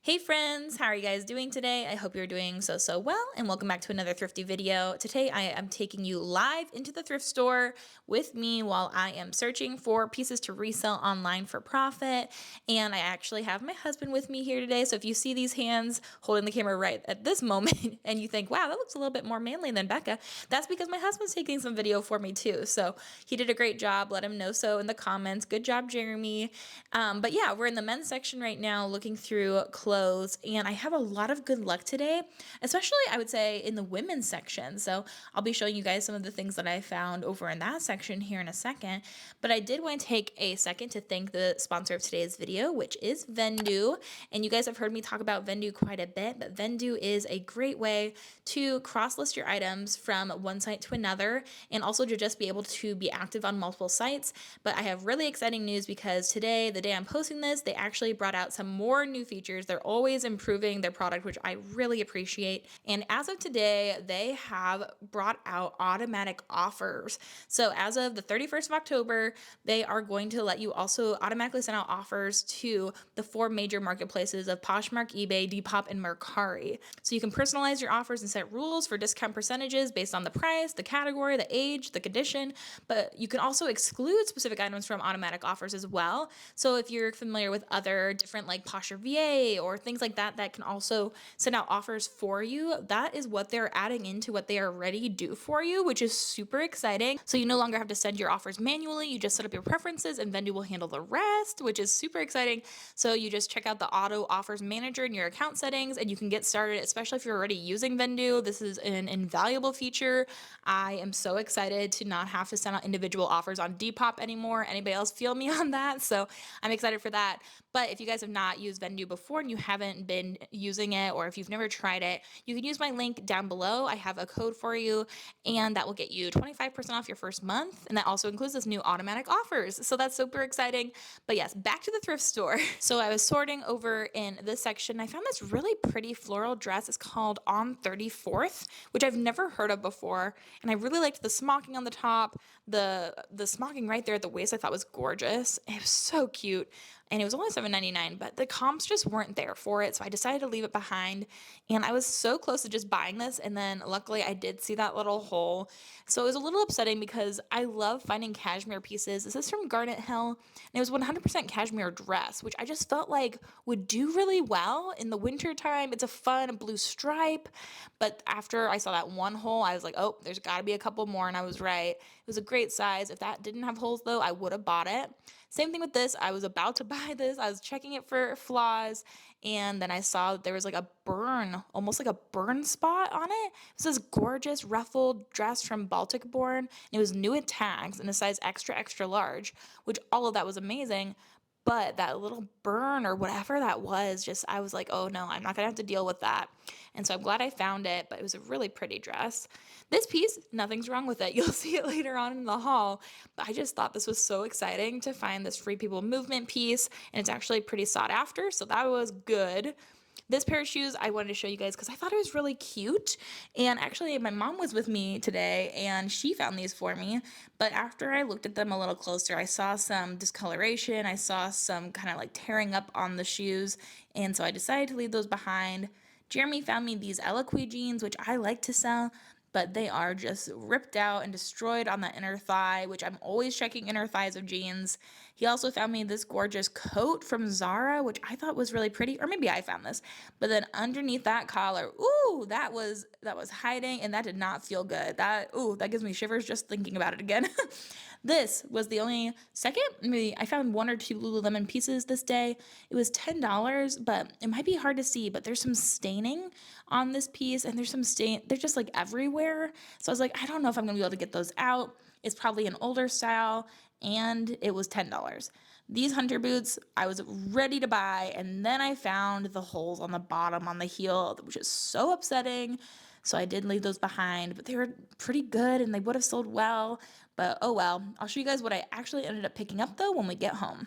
Hey friends, how are you guys doing today? I hope you're doing so well, and welcome back to another thrifty video. Today I am taking you live into the thrift store with me while I am searching for pieces to resell online for profit. And I actually have my husband with me here today. So if you see these hands holding the camera right at this moment and you think, wow, that looks a little bit more manly than Bekah, that's because my husband's taking some video for me too. So he did a great job. Let him know so in the comments. Good job, Jeremy. But yeah, we're in the men's section right now looking through clothes, and I have a lot of good luck today, especially I would say in the women's section. So I'll be showing you guys some of the things that I found over in that section here in a second. But I did want to take a second to thank the sponsor of today's video, which is Vendue. And you guys have heard me talk about Vendue quite a bit, but Vendue is a great way to cross-list your items from one site to another, and also to just be able to be active on multiple sites. But I have really exciting news because today, the day I'm posting this, they actually brought out some more new features. They're always improving their product, which I really appreciate. And as of today, they have brought out automatic offers. So as of the 31st of October, they are going to let you also automatically send out offers to the 4 major marketplaces of Poshmark, eBay, Depop, and Mercari. So you can personalize your offers and set rules for discount percentages based on the price, the category, the age, the condition, but you can also exclude specific items from automatic offers as well. So if you're familiar with other different like Posher VA or things like that that can also send out offers for you, that is what they're adding into what they already do for you, which is super exciting. So you no longer have to send your offers manually. You just set up your preferences and Vendue will handle the rest, which is super exciting. So you just check out the auto offers manager in your account settings and you can get started, especially if you're already using Vendue. This is an invaluable feature. I am so excited to not have to send out individual offers on Depop anymore. Anybody else feel me on that? So I'm excited for that. But if you guys have not used Vendue before and you haven't been using it, or if you've never tried it, you can use my link down below. I have a code for you, and that will get you 25% off your first month. And that also includes this new automatic offers. So that's super exciting. But yes, back to the thrift store. So I was sorting over in this section. I found this really pretty floral dress. It's called On 34th, which I've never heard of before. And I really liked the smocking on the top. The smocking right there at the waist I thought was gorgeous. It was so cute. And it was only $7.99, but the comps just weren't there for it. So I decided to leave it behind. And I was so close to just buying this. And then luckily I did see that little hole. So it was a little upsetting because I love finding cashmere pieces. This is from Garnet Hill. And it was 100% cashmere dress, which I just felt like would do really well in the winter time. It's a fun blue stripe. But after I saw that one hole, I was like, oh, there's got to be a couple more. And I was right. It was a great size. If that didn't have holes though, I would have bought it. Same thing with this. I was about to buy this. I was checking it for flaws, and then I saw there was like a burn, almost like a burn spot on it. It was this gorgeous ruffled dress from Baltic Born, and it was new at tags in a size extra, extra large, which all of that was amazing. But that little burn or whatever that was, just I was like, oh no, I'm not gonna have to deal with that. And so I'm glad I found it, but it was a really pretty dress. This piece, nothing's wrong with it. You'll see it later on in the haul. But I just thought this was so exciting to find this Free People Movement piece, and it's actually pretty sought after, so that was good. This pair of shoes I wanted to show you guys because I thought it was really cute. And actually, my mom was with me today and she found these for me. But after I looked at them a little closer, I saw some discoloration. I saw some kind of like tearing up on the shoes. And so I decided to leave those behind. Jeremy found me these Eloquii jeans, which I like to sell, but they are just ripped out and destroyed on the inner thigh, which I'm always checking inner thighs of jeans. He also found me this gorgeous coat from Zara, which I thought was really pretty, or maybe I found this. But then underneath that collar, ooh, that was hiding, and that did not feel good. That gives me shivers just thinking about it again. This was the only second, maybe I found 1 or 2 Lululemon pieces this day. It was $10, but it might be hard to see, but there's some staining on this piece, and there's some stain, they're just like everywhere. So I was like, I don't know if I'm gonna be able to get those out. It's probably an older style, and it was $10. These hunter boots, I was ready to buy, and then I found the holes on the bottom on the heel, which is so upsetting. So I did leave those behind, but they were pretty good and they would have sold well, but oh well. I'll show you guys what I actually ended up picking up though when we get home.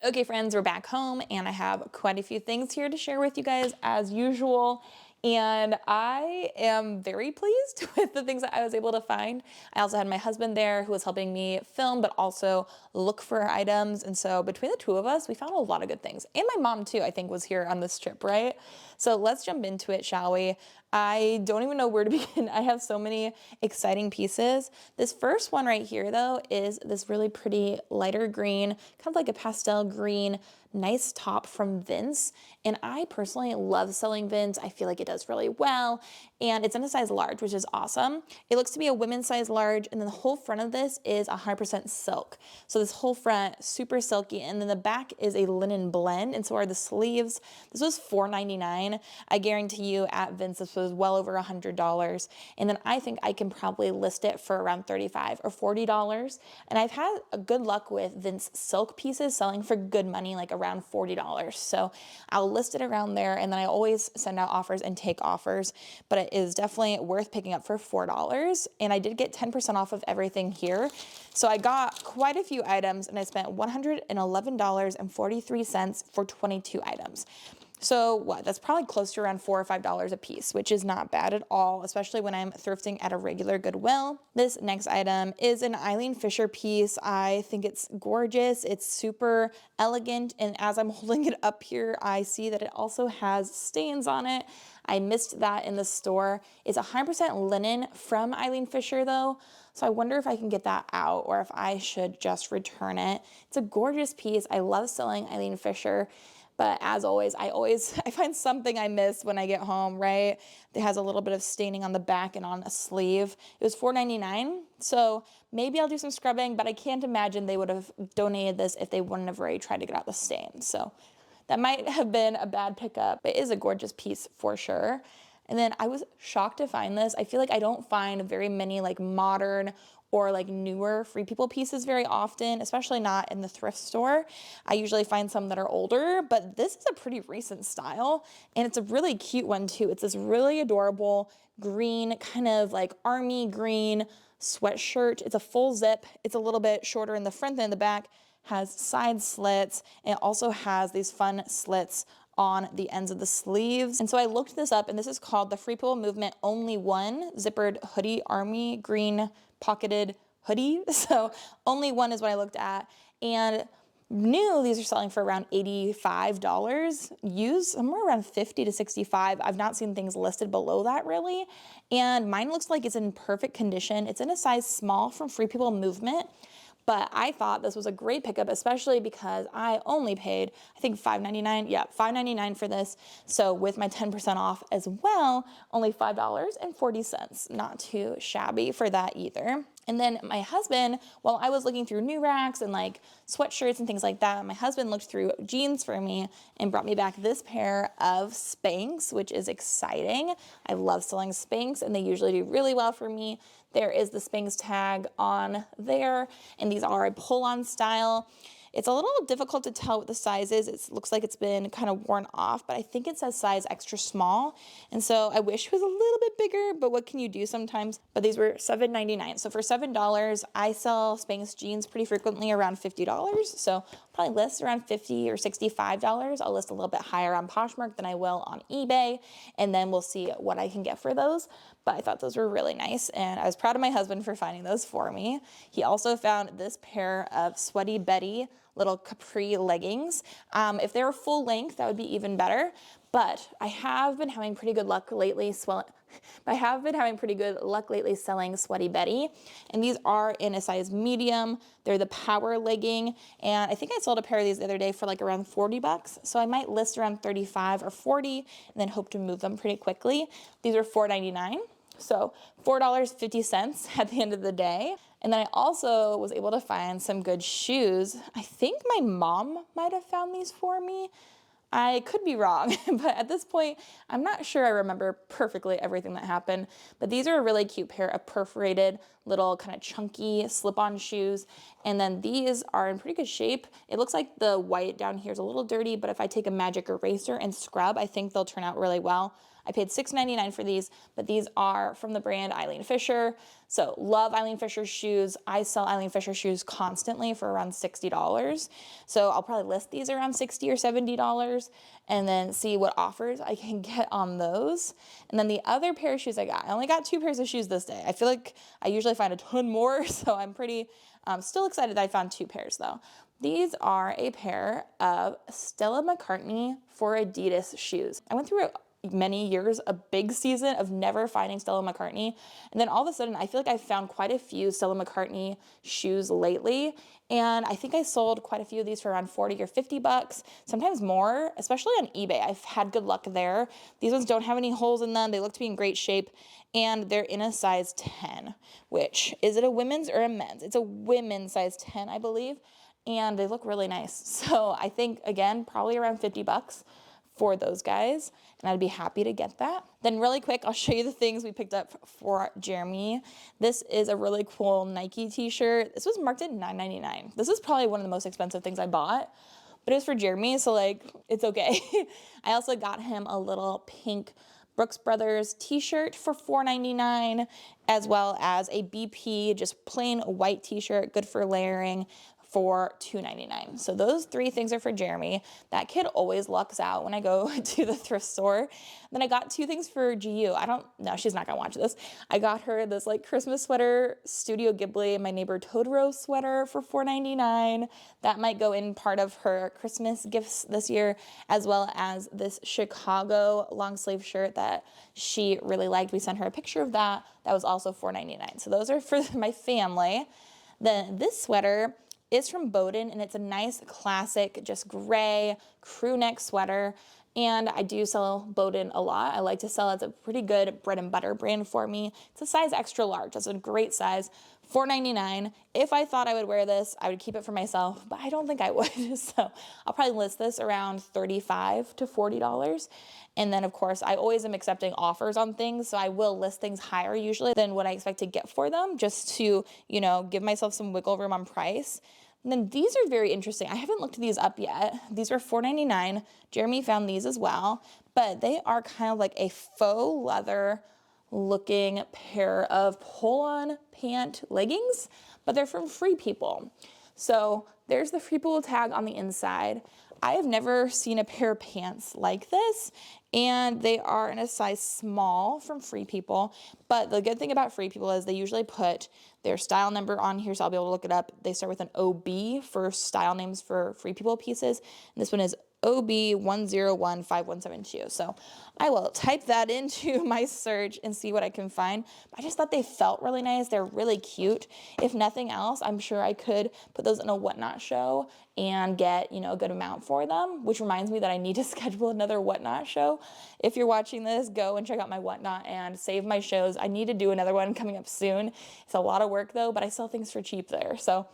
Okay friends, we're back home and I have quite a few things here to share with you guys as usual. And I am very pleased with the things that I was able to find. I also had my husband there who was helping me film, but also look for items. And so between the two of us, we found a lot of good things. And my mom too, I think, was here on this trip, right? So let's jump into it, shall we? I don't even know where to begin. I have so many exciting pieces. This first one right here though is this really pretty lighter green, kind of like a pastel green, nice top from Vince. And I personally love selling Vince. I feel like it does really well. And it's in a size large, which is awesome. It looks to be a women's size large. And then the whole front of this is 100% silk. So this whole front, super silky. And then the back is a linen blend. And so are the sleeves. This was $4.99. I guarantee you at Vince, this was well over $100. And then I think I can probably list it for around $35 or $40. And I've had a good luck with Vince silk pieces selling for good money, like around $40. So I'll list it around there, and then I always send out offers and take offers, but it is definitely worth picking up for $4. And I did get 10% off of everything here. So I got quite a few items, and I spent $111.43 for 22 items. So what, that's probably close to around $4 or $5 a piece, which is not bad at all, especially when I'm thrifting at a regular Goodwill. This next item is an Eileen Fisher piece. I think it's gorgeous. It's super elegant. And as I'm holding it up here, I see that it also has stains on it. I missed that in the store. It's 100% linen from Eileen Fisher though. So I wonder if I can get that out or if I should just return it. It's a gorgeous piece. I love selling Eileen Fisher. But as always, I find something I miss when I get home, right? It has a little bit of staining on the back and on a sleeve. It was $4.99, so maybe I'll do some scrubbing, but I can't imagine they would have donated this if they wouldn't have already tried to get out the stain. So that might have been a bad pickup. It is a gorgeous piece for sure. And then I was shocked to find this. I feel like I don't find very many like modern or like newer Free People pieces very often, especially not in the thrift store. I usually find some that are older, but this is a pretty recent style, and it's a really cute one too. It's this really adorable green, kind of like army green sweatshirt. It's a full zip. It's a little bit shorter in the front than in the back, has side slits, and it also has these fun slits on the ends of the sleeves. And so I looked this up, and this is called the Free People Movement Only One Zippered Hoodie Army Green Pocketed Hoodie. So Only One is what I looked at, and new these are selling for around $85. Used somewhere around $50 to $65. I've not seen things listed below that really. And mine looks like it's in perfect condition. It's in a size small from Free People Movement. But I thought this was a great pickup, especially because I only paid, I think $5.99. Yeah, $5.99 for this. So with my 10% off as well, only $5.40. Not too shabby for that either. And then my husband, while I was looking through new racks and like sweatshirts and things like that, my husband looked through jeans for me and brought me back this pair of Spanx, which is exciting. I love selling Spanx, and they usually do really well for me. There is the Spanx tag on there, and these are a pull-on style. It's a little difficult to tell what the size is. It looks like it's been kind of worn off, but I think it says size extra small. And so I wish it was a little bit bigger, but what can you do sometimes? But these were $7.99. So for $7, I sell Spanx jeans pretty frequently around $50. So probably list around $50 or $65. I'll list a little bit higher on Poshmark than I will on eBay. And then we'll see what I can get for those. But I thought those were really nice, and I was proud of my husband for finding those for me. He also found this pair of Sweaty Betty little capri leggings. If they were full length, that would be even better. But I have been having pretty good luck lately selling Sweaty Betty. And these are in a size medium. They're the power legging. And I think I sold a pair of these the other day for like around $40. So I might list around $35 or $40 and then hope to move them pretty quickly. These are $4.99. So $4.50 at the end of the day. And then I also was able to find some good shoes. I think my mom might have found these for me. I could be wrong, but at this point, I'm not sure I remember perfectly everything that happened. But these are a really cute pair of perforated little kind of chunky slip-on shoes. And then these are in pretty good shape. It looks like the white down here is a little dirty, but if I take a magic eraser and scrub, I think they'll turn out really well. I paid $6.99 for these, but these are from the brand Eileen Fisher. So love Eileen Fisher shoes. I sell Eileen Fisher shoes constantly for around $60. So I'll probably list these around $60 or $70 and then see what offers I can get on those. And then the other pair of shoes I only got 2 pairs of shoes this day. I feel like I usually find a ton more, so I'm pretty still excited that I found 2 pairs though. These are a pair of Stella McCartney for Adidas shoes. I went through many years, a big season of never finding Stella McCartney. And then all of a sudden, I feel like I've found quite a few Stella McCartney shoes lately. And I think I sold quite a few of these for around 40 or 50 bucks, sometimes more, especially on eBay. I've had good luck there. These ones don't have any holes in them. They look to be in great shape. And they're in a size 10, which, is it a women's or a men's? It's a women's size 10, I believe. And they look really nice. So I think, again, probably around 50 bucks for those guys, and I'd be happy to get that. Then really quick, I'll show you the things we picked up for Jeremy. This is a really cool Nike t-shirt. This was marked at $9.99. This is probably one of the most expensive things I bought, but it was for Jeremy, so like, it's okay. I also got him a little pink Brooks Brothers t-shirt for $4.99, as well as a BP, just plain white t-shirt, good for layering, for $2.99. So those 3 things are for Jeremy. That kid always lucks out when I go to the thrift store. Then I got 2 things for GU. No, she's not gonna watch this. I got her this like Christmas sweater, Studio Ghibli, My Neighbor Totoro sweater for $4.99. That might go in part of her Christmas gifts this year, as well as this Chicago long sleeve shirt that she really liked. We sent her a picture of that. That was also $4.99. So those are for my family. Then this sweater is from Bowden, and it's a nice classic, just gray crew neck sweater. And I do sell Bowden a lot. I like to sell it. It's a pretty good bread and butter brand for me. It's a size extra large. That's a great size. $4.99. If I thought I would wear this, I would keep it for myself, but I don't think I would. So I'll probably list this around $35 to $40. And then of course, I always am accepting offers on things. So I will list things higher usually than what I expect to get for them, just to, you know, give myself some wiggle room on price. And then these are very interesting. I haven't looked these up yet. These were $4.99. Jeremy found these as well, but they are kind of like a faux leather looking pair of pull-on pant leggings, but they're from Free People. So there's the Free People tag on the inside. I have never seen a pair of pants like this, and they are in a size small from Free People. But the good thing about Free People is they usually put their style number on here, so I'll be able to look it up. They start with an OB for style names for Free People pieces, and this one is OB1015172. So I will type that into my search and see what I can find. I just thought they felt really nice. They're really cute. If nothing else, I'm sure I could put those in a Whatnot show and get, you know, a good amount for them, which reminds me that I need to schedule another Whatnot show. If you're watching this, go and check out my Whatnot and save my shows. I need to do another one coming up soon. It's a lot of work though, but I sell things for cheap there. So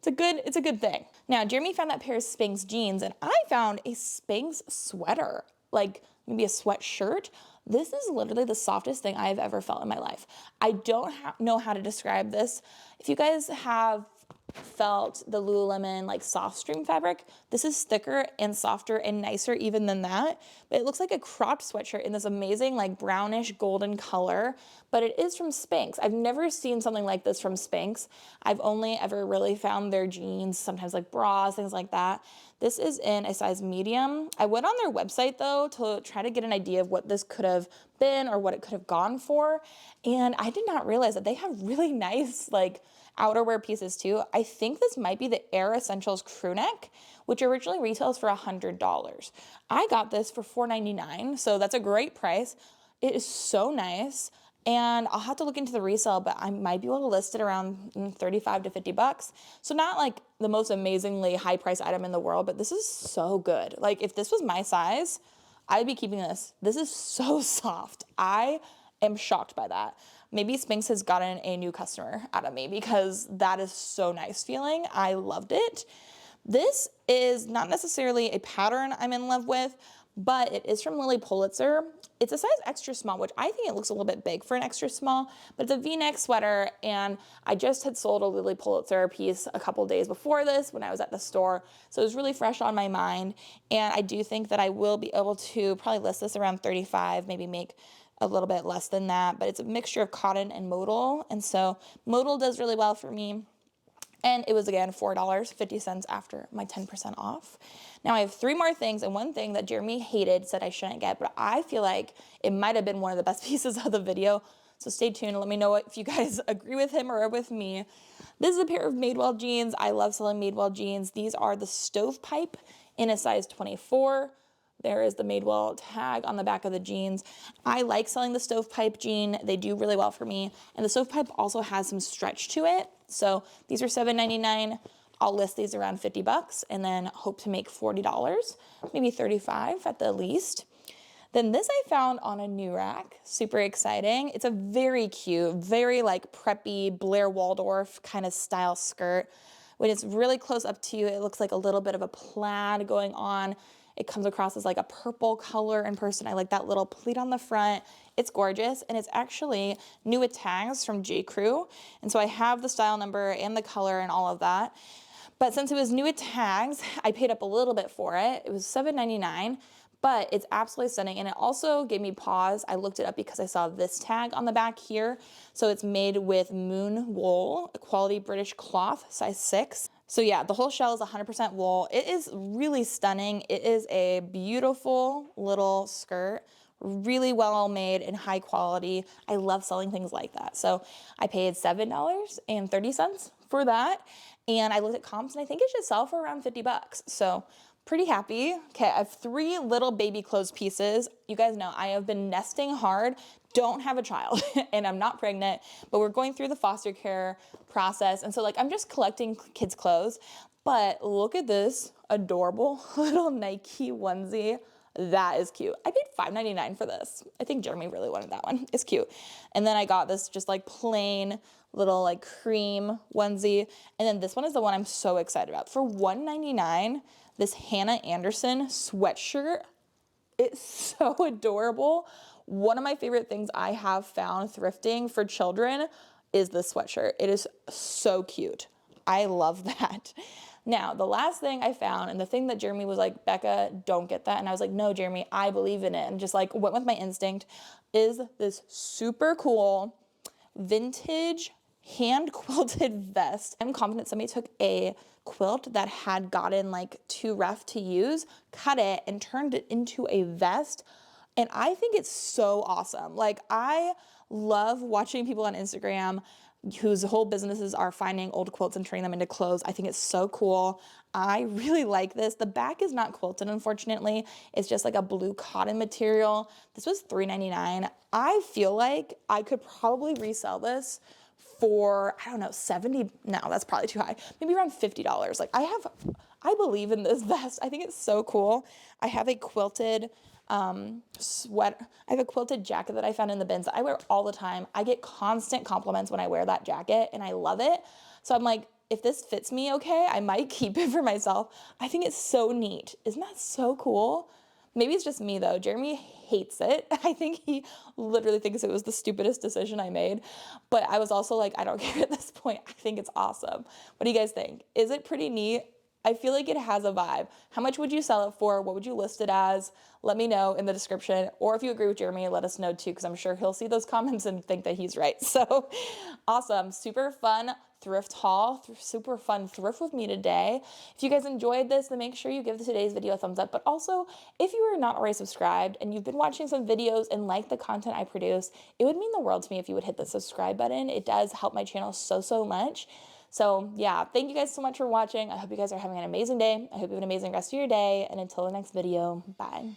it's a good thing. Now, Jeremy found that pair of Spanx jeans, and I found a Spanx sweater, like maybe a sweatshirt. This is literally the softest thing I have ever felt in my life. I don't know how to describe this. If you guys have felt the Lululemon like soft stream fabric, this is thicker and softer and nicer even than that, but it looks like a cropped sweatshirt in this amazing like brownish golden color, but it is from Spanx. I've never seen something like this from Spanx. I've only ever really found their jeans, sometimes like bras, things like that. This is in a size medium. I went on their website though to try to get an idea of what this could have been or what it could have gone for, and I did not realize that they have really nice like outerwear pieces too. I think this might be the Air Essentials crew neck, which originally retails for $100. I got this for $4.99, so that's a great price. It is so nice, and I'll have to look into the resale, but I might be able to list it around 35 to 50 bucks. So not like the most amazingly high price item in the world, but this is so good. Like if this was my size, I'd be keeping this. This is so soft. I am shocked by that. Maybe Spanx has gotten a new customer out of me because that is so nice feeling. I loved it. This is not necessarily a pattern I'm in love with, but it is from Lilly Pulitzer. It's a size extra small, which I think it looks a little bit big for an extra small, but it's a V-neck sweater, and I just had sold a Lilly Pulitzer piece a couple days before this when I was at the store, so it was really fresh on my mind, and I do think that I will be able to probably list this around 35, maybe make a little bit less than that, but it's a mixture of cotton and modal. And so modal does really well for me. And it was, again, $4.50 after my 10% off. Now I have 3 more things, and one thing that Jeremy hated, said I shouldn't get, but I feel like it might have been one of the best pieces of the video. So stay tuned and let me know if you guys agree with him or with me. This is a pair of Madewell jeans. I love selling Madewell jeans. These are the stovepipe in a size 24. There is the Madewell tag on the back of the jeans. I like selling the stovepipe jean. They do really well for me. And the stovepipe also has some stretch to it. So these are $7.99. I'll list these around 50 bucks and then hope to make $40, maybe 35 at the least. Then this I found on a new rack, super exciting. It's a very cute, very like preppy Blair Waldorf kind of style skirt. When it's really close up to you, it looks like a little bit of a plaid going on. It comes across as like a purple color in person. I like that little pleat on the front. It's gorgeous, and it's actually new with tags from J. Crew. And so I have the style number and the color and all of that. But since it was new with tags, I paid up a little bit for it. It was $7.99, but it's absolutely stunning. And it also gave me pause. I looked it up because I saw this tag on the back here. So it's made with moon wool, a quality British cloth, size 6. So yeah, the whole shell is 100% wool. It is really stunning. It is a beautiful little skirt, really well made and high quality. I love selling things like that. So I paid $7.30 for that. And I looked at comps and I think it should sell for around 50 bucks. So pretty happy. Okay, I have 3 little baby clothes pieces. You guys know I have been nesting hard, don't have a child, and I'm not pregnant, but we're going through the foster care process. And so like I'm just collecting kids' clothes. But look at this adorable little Nike onesie. That is cute. I paid $5.99 for this. I think Jeremy really wanted that one. It's cute. And then I got this just like plain little like cream onesie. And then this one is the one I'm so excited about. For $1.99, this Hannah Anderson sweatshirt. It's so adorable. One of my favorite things I have found thrifting for children is this sweatshirt. It is so cute. I love that. Now, the last thing I found, and the thing that Jeremy was like, Bekah, don't get that. And I was like, no, Jeremy, I believe in it. And just like went with my instinct, is this super cool vintage hand quilted vest. I'm confident somebody took a quilt that had gotten like too rough to use, cut it, and turned it into a vest. And I think it's so awesome. Like, I love watching people on Instagram whose whole businesses are finding old quilts and turning them into clothes. I think it's so cool. I really like this. The back is not quilted, unfortunately. It's just like a blue cotton material. This was $3.99. I feel like I could probably resell this for, I don't know, 70, no, that's probably too high. Maybe around $50. Like I believe in this vest. I think it's so cool. I have a quilted I have a quilted jacket that I found in the bins that I wear all the time. I get constant compliments when I wear that jacket and I love it. So I'm like, if this fits me okay, I might keep it for myself. I think it's so neat. Isn't that so cool? Maybe it's just me though. Jeremy hates it. I think he literally thinks it was the stupidest decision I made. But I was also like, I don't care at this point. I think it's awesome. What do you guys think? Is it pretty neat? I feel like it has a vibe. How much would you sell it for? What would you list it as? Let me know in the description. Or if you agree with Jeremy, let us know too, because I'm sure he'll see those comments and think that he's right. So awesome. Super fun thrift haul. Super fun thrift with me today. If you guys enjoyed this, then make sure you give today's video a thumbs up. But also, if you are not already subscribed and you've been watching some videos and like the content I produce, it would mean the world to me if you would hit the subscribe button. It does help my channel so much. So yeah, thank you guys so much for watching. I hope you guys are having an amazing day. I hope you have an amazing rest of your day. And until the next video, bye.